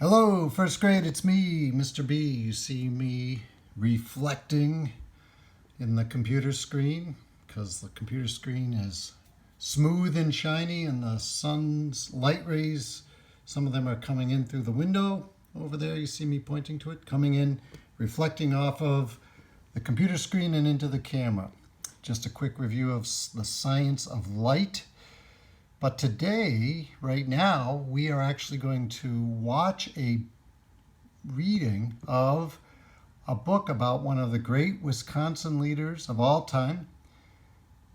Hello, first grade, it's me, Mr. B. You see me reflecting in the computer screen because the computer screen is smooth and shiny and the sun's light rays, some of them are coming in through the window over there. You see me pointing to it, coming in, reflecting off of the computer screen and into the camera. Just a quick review of the science of light. But today, right now, we are actually going to watch a reading of a book about one of the great Wisconsin leaders of all time,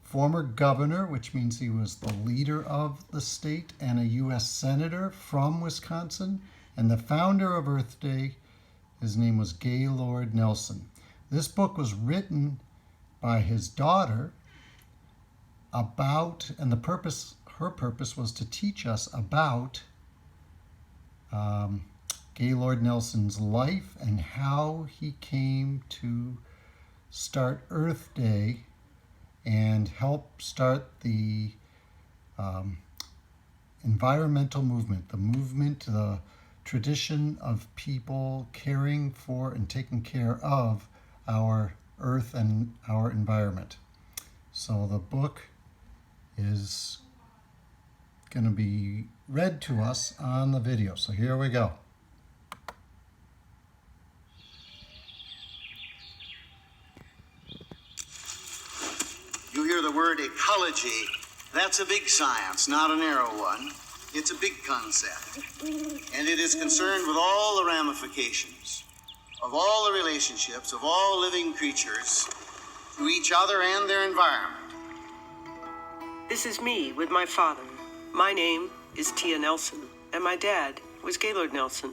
former governor, which means he was the leader of the state, and a U.S. senator from Wisconsin, and the founder of Earth Day. His name was Gaylord Nelson. This book was written by his daughter about, and her purpose was to teach us about Gaylord Nelson's life and how he came to start Earth Day and help start the environmental movement, the tradition of people caring for and taking care of our earth and our environment. So the book is going to be read to us on the video. So here we go. You hear the word ecology. That's a big science, not a narrow one. It's a big concept. And it is concerned with all the ramifications of all the relationships of all living creatures to each other and their environment. This is me with my father. My name is Tia Nelson, and my dad was Gaylord Nelson.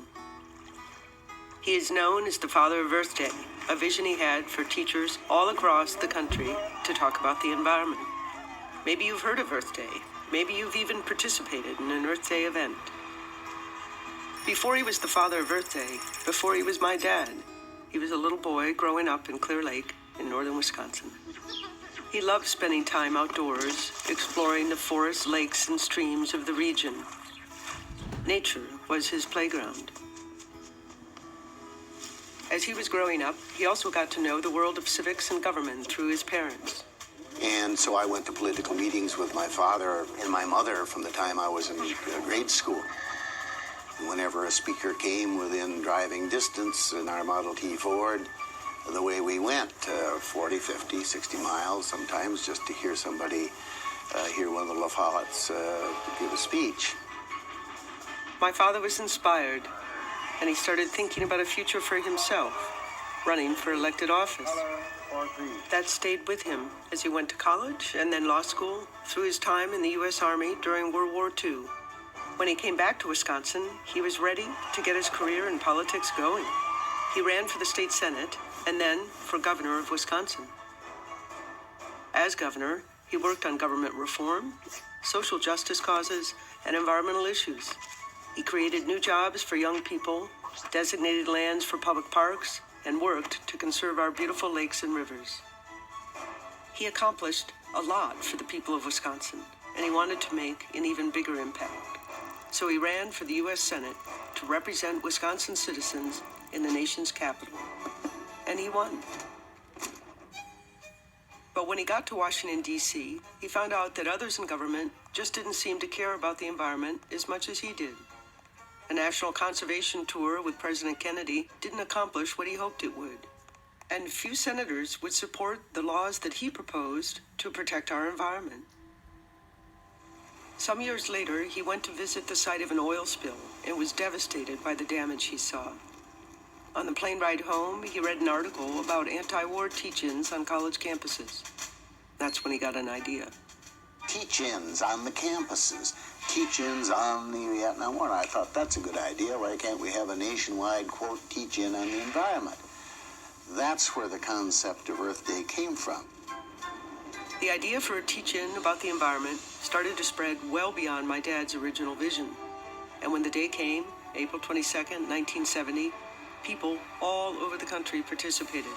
He is known as the father of Earth Day, a vision he had for teachers all across the country to talk about the environment. Maybe you've heard of Earth Day. Maybe you've even participated in an Earth Day event. Before he was the father of Earth Day, before he was my dad, he was a little boy growing up in Clear Lake in northern Wisconsin. He loved spending time outdoors, exploring the forests, lakes, and streams of the region. Nature was his playground. As he was growing up, he also got to know the world of civics and government through his parents. And so I went to political meetings with my father and my mother from the time I was in grade school. Whenever a speaker came within driving distance in our Model T Ford, the way we went, 40, 50, 60 miles sometimes, just to hear somebody, hear one of the La Follettes give a speech. My father was inspired, and he started thinking about a future for himself, running for elected office. That stayed with him as he went to college and then law school through his time in the U.S. Army during World War II. When he came back to Wisconsin, he was ready to get his career in politics going. He ran for the state senate and then for governor of Wisconsin. As governor, he worked on government reform, social justice causes, and environmental issues. He created new jobs for young people, designated lands for public parks, and worked to conserve our beautiful lakes and rivers. He accomplished a lot for the people of Wisconsin, and he wanted to make an even bigger impact. So he ran for the U.S. Senate to represent Wisconsin citizens in the nation's capital. And he won. But when he got to Washington, D.C., he found out that others in government just didn't seem to care about the environment as much as he did. A national conservation tour with President Kennedy didn't accomplish what he hoped it would. And few senators would support the laws that he proposed to protect our environment. Some years later, he went to visit the site of an oil spill and was devastated by the damage he saw. On the plane ride home, he read an article about anti-war teach-ins on college campuses. That's when he got an idea. Teach-ins on the campuses, teach-ins on the Vietnam War. And I thought, that's a good idea. Why can't we have a nationwide, quote, teach-in on the environment? That's where the concept of Earth Day came from. The idea for a teach-in about the environment started to spread well beyond my dad's original vision. And when the day came, April 22nd, 1970, people all over the country participated.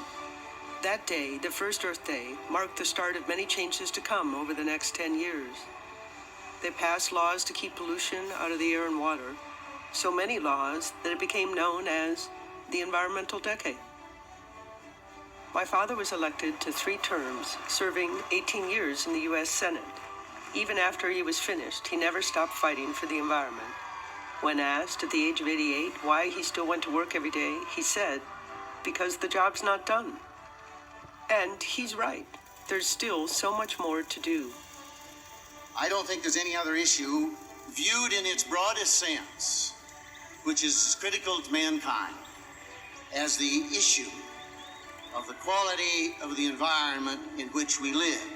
That day, the first Earth Day, marked the start of many changes to come over the next 10 years. They passed laws to keep pollution out of the air and water, so many laws that it became known as the environmental decade. My father was elected to 3 terms, serving 18 years in the U.S. Senate. Even after he was finished, he never stopped fighting for the environment. When asked at the age of 88 why he still went to work every day, he said, "Because the job's not done." And he's right. There's still so much more to do. I don't think there's any other issue viewed in its broadest sense, which is critical to mankind, as the issue of the quality of the environment in which we live.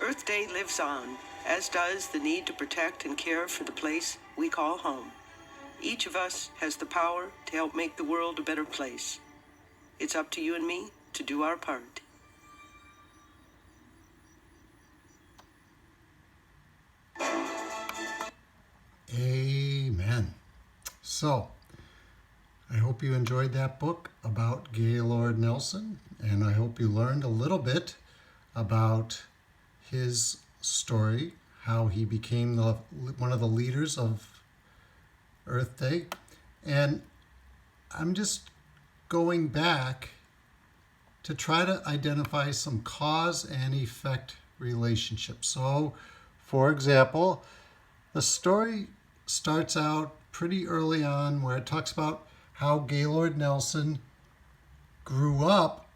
Earth Day lives on, as does the need to protect and care for the place we call home. Each of us has the power to help make the world a better place. It's up to you and me to do our part. Amen. So, I hope you enjoyed that book about Gaylord Nelson, and I hope you learned a little bit about his story, how he became one of the leaders of Earth Day. And I'm just going back to try to identify some cause and effect relationships. So, for example, the story starts out pretty early on where it talks about how Gaylord Nelson grew up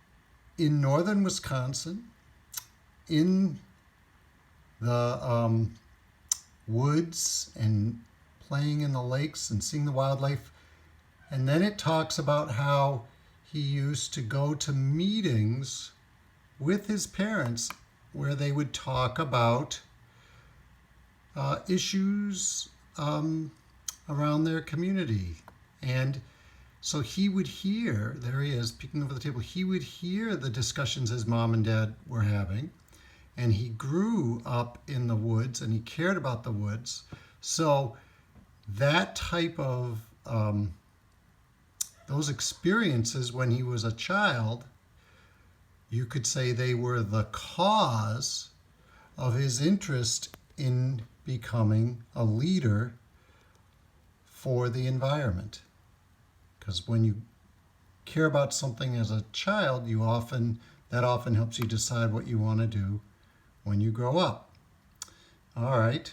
in northern Wisconsin in the woods and playing in the lakes and seeing the wildlife. And then it talks about how he used to go to meetings with his parents where they would talk about issues around their community. And so he would hear, there he is peeking over the table, he would hear the discussions his mom and dad were having. And he grew up in the woods and he cared about the woods. So that type of, those experiences when he was a child, you could say they were the cause of his interest in becoming a leader for the environment. Because when you care about something as a child, that often helps you decide what you want to do when you grow up. All right.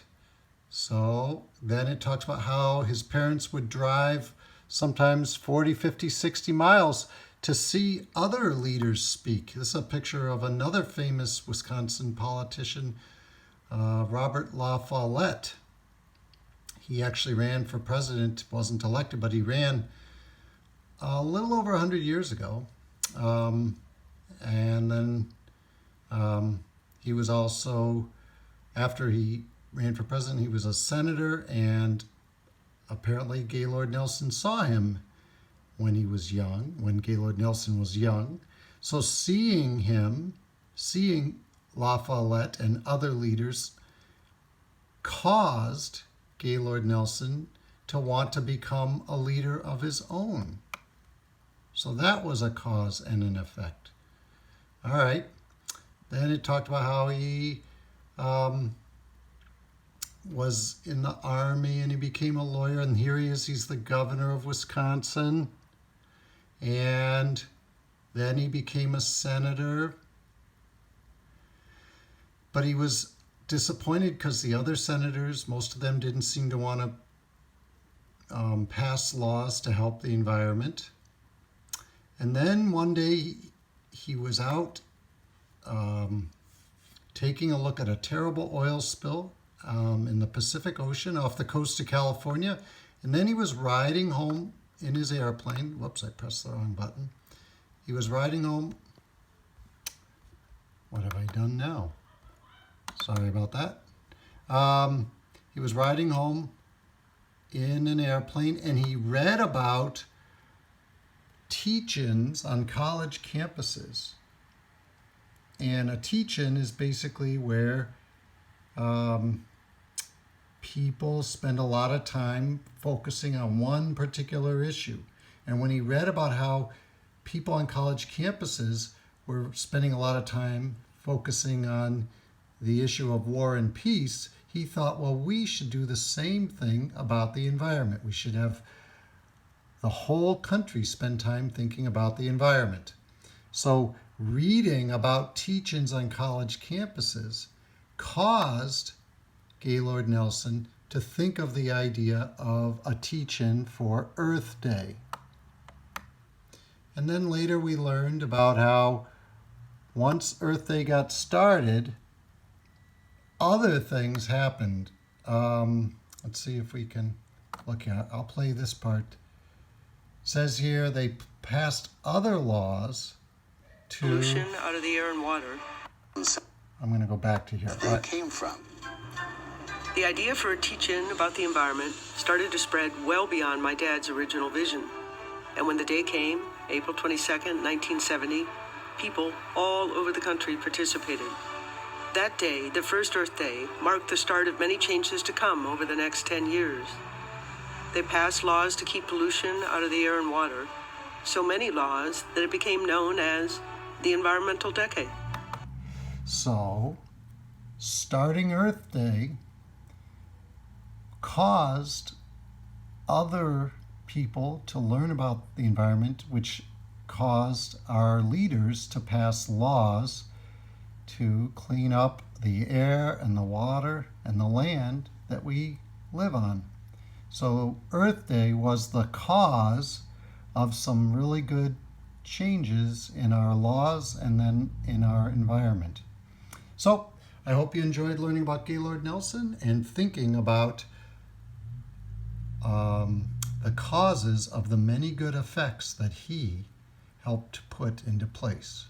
So then it talks about how his parents would drive sometimes 40, 50, 60 miles to see other leaders speak. This is a picture of another famous Wisconsin politician, Robert La Follette. He actually ran for president, wasn't elected, but he ran a little over 100 years ago. And then he was also, after he ran for president, he was a senator, and apparently Gaylord Nelson saw him when he was young, when Gaylord Nelson was young. So seeing La Follette and other leaders caused Gaylord Nelson to want to become a leader of his own. So that was a cause and an effect. All right. Then it talked about how he was in the army and he became a lawyer, and here he is, he's the governor of Wisconsin. And then he became a senator. But he was disappointed because the other senators, most of them didn't seem to want to pass laws to help the environment. And then one day he was out taking a look at a terrible oil spill in the Pacific Ocean off the coast of California. And then he was riding home in his airplane. Whoops, I pressed the wrong button. He was riding home. What have I done now? Sorry about that. He was riding home in an airplane, and he read about teach-ins on college campuses. And a teach-in is basically where people spend a lot of time focusing on one particular issue. And when he read about how people on college campuses were spending a lot of time focusing on the issue of war and peace, he thought, well, we should do the same thing about the environment. We should have the whole country spend time thinking about the environment. So reading about teach-ins on college campuses caused Gaylord Nelson to think of the idea of a teach-in for Earth Day. And then later we learned about how once Earth Day got started, other things happened. Let's see if we can look at it. I'll play this part. It says here they passed other laws to... Pollution out of the air and water. I'm going to go back to here. They came from. The idea for a teach-in about the environment started to spread well beyond my dad's original vision. And when the day came, April 22nd, 1970, people all over the country participated. That day, the first Earth Day, marked the start of many changes to come over the next 10 years. They passed laws to keep pollution out of the air and water, so many laws that it became known as the Environmental Decade. So, starting Earth Day caused other people to learn about the environment, which caused our leaders to pass laws to clean up the air and the water and the land that we live on. So Earth Day was the cause of some really good changes in our laws and then in our environment. So I hope you enjoyed learning about Gaylord Nelson and thinking about the causes of the many good effects that he helped put into place.